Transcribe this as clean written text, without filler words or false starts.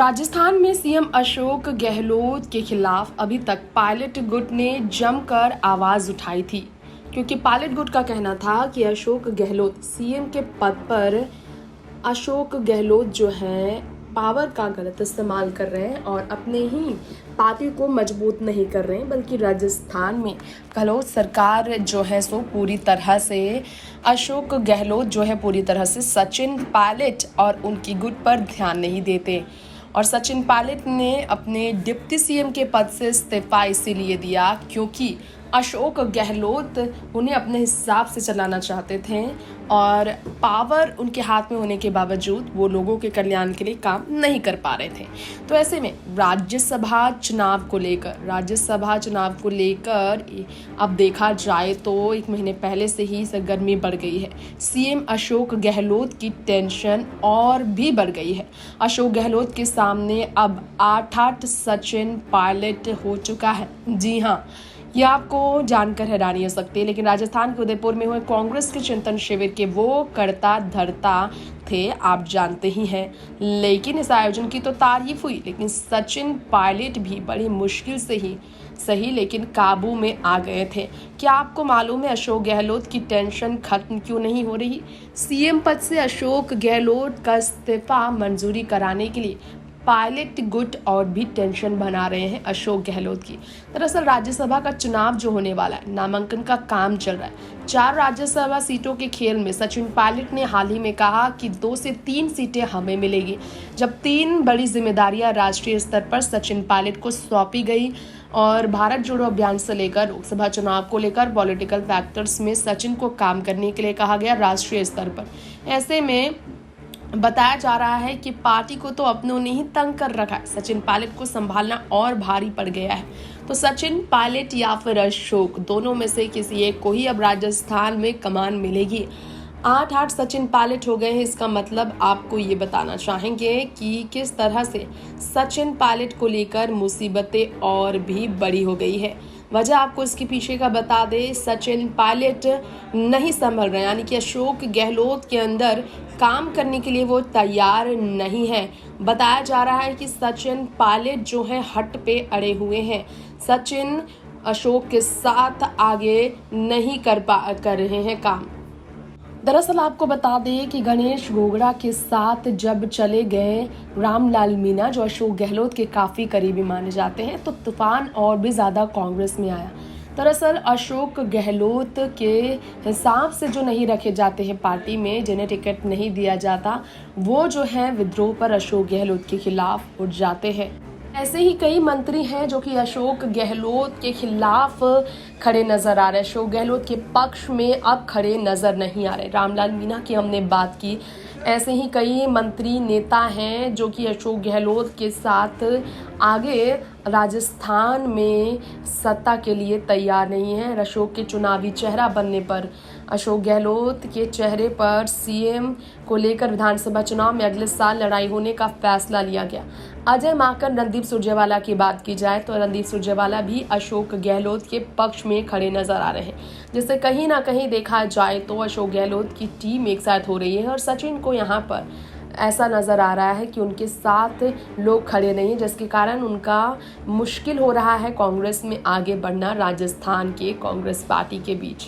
राजस्थान में सीएम अशोक गहलोत के खिलाफ अभी तक पायलट गुट ने जमकर आवाज उठाई थी, क्योंकि पायलट गुट का कहना था कि अशोक गहलोत सीएम के पद पर अशोक गहलोत जो है पावर का गलत इस्तेमाल कर रहे हैं और अपने ही पार्टी को मजबूत नहीं कर रहे हैं, बल्कि राजस्थान में गहलोत सरकार जो है सो पूरी तरह से अशोक गहलोत जो है पूरी तरह से सचिन पायलट और उनकी गुट पर ध्यान नहीं देते। और सचिन पायलट ने अपने डिप्टी सीएम के पद से इस्तीफा इसीलिए दिया क्योंकि अशोक गहलोत उन्हें अपने हिसाब से चलाना चाहते थे और पावर उनके हाथ में होने के बावजूद वो लोगों के कल्याण के लिए काम नहीं कर पा रहे थे। तो ऐसे में राज्यसभा चुनाव को लेकर अब देखा जाए तो 1 महीने पहले से ही सरगर्मी बढ़ गई है। सीएम अशोक गहलोत की टेंशन और भी बढ़ गई है। अशोक गहलोत के सामने अब 8 सचिन पायलट हो चुका है। जी हाँ, यह आपको जानकर हैरानी हो सकती है, लेकिन राजस्थान के उदयपुर में हुए कांग्रेस के चिंतन शिविर के वो करता धरता थे, आप जानते ही हैं। लेकिन इस आयोजन की तो तारीफ हुई, लेकिन सचिन पायलट भी बड़ी मुश्किल से ही सही लेकिन काबू में आ गए थे। क्या आपको मालूम है अशोक गहलोत की टेंशन खत्म क्यों नहीं हो रही? सीएम पद से अशोक गहलोत का इस्तीफा मंजूरी कराने के लिए पायलट गुट और भी टेंशन बना रहे हैं अशोक गहलोत की। दरअसल राज्यसभा का चुनाव जो होने वाला है, नामांकन का काम चल रहा है। 4 राज्यसभा सीटों के खेल में सचिन पायलट ने हाल ही में कहा कि 2 से 3 सीटें हमें मिलेगी। जब 3 बड़ी जिम्मेदारियां राष्ट्रीय स्तर पर सचिन पायलट को सौंपी गई और भारत जोड़ो अभियान से लेकर लोकसभा चुनाव को लेकर पॉलिटिकल फैक्टर्स में सचिन को काम करने के लिए कहा गया राष्ट्रीय स्तर पर। ऐसे में बताया जा रहा है कि पार्टी को तो अपनों ने ही तंग कर रखा है, सचिन पायलट को संभालना और भारी पड़ गया है। तो सचिन पायलट या फिर अशोक, दोनों में से किसी एक को ही अब राजस्थान में कमान मिलेगी। 8 सचिन पायलट हो गए हैं। इसका मतलब आपको ये बताना चाहेंगे कि किस तरह से सचिन पायलट को लेकर मुसीबतें और भी बड़ी हो गई है। वजह आपको इसके पीछे का बता दे, सचिन पायलट नहीं संभल रहे, यानी कि अशोक गहलोत के अंदर काम करने के लिए वो तैयार नहीं है। बताया जा रहा है कि सचिन पायलट जो है हट पे अड़े हुए हैं। सचिन अशोक के साथ आगे नहीं कर रहे हैं काम। दरअसल आपको बता दें कि गणेश गोगड़ा के साथ जब चले गए रामलाल मीणा, जो अशोक गहलोत के काफ़ी करीबी माने जाते हैं, तो तूफान और भी ज़्यादा कांग्रेस में आया। दरअसल अशोक गहलोत के हिसाब से जो नहीं रखे जाते हैं पार्टी में, जिन्हें टिकट नहीं दिया जाता, वो जो है विद्रोह पर अशोक गहलोत के खिलाफ उठ जाते हैं। ऐसे ही कई मंत्री हैं जो कि अशोक गहलोत के खिलाफ खड़े नजर आ रहे हैं, अशोक गहलोत के पक्ष में अब खड़े नजर नहीं आ रहे। रामलाल मीणा की हमने बात की, ऐसे ही कई मंत्री नेता हैं जो कि अशोक गहलोत के साथ आगे राजस्थान में सत्ता के लिए तैयार नहीं है। अशोक के चुनावी चेहरा बनने पर, अशोक गहलोत के चेहरे पर सीएम को लेकर विधानसभा चुनाव में अगले साल लड़ाई होने का फैसला लिया गया। अजय माकन, रणदीप सुरजेवाला की बात की जाए तो रणदीप सुरजेवाला भी अशोक गहलोत के पक्ष में खड़े नजर आ रहे हैं, जिससे कहीं ना कहीं देखा जाए तो अशोक गहलोत की टीम एक साथ हो रही है और सचिन को यहाँ पर ऐसा नज़र आ रहा है कि उनके साथ लोग खड़े नहीं हैं, जिसके कारण उनका मुश्किल हो रहा है कांग्रेस में आगे बढ़ना राजस्थान के कांग्रेस पार्टी के बीच।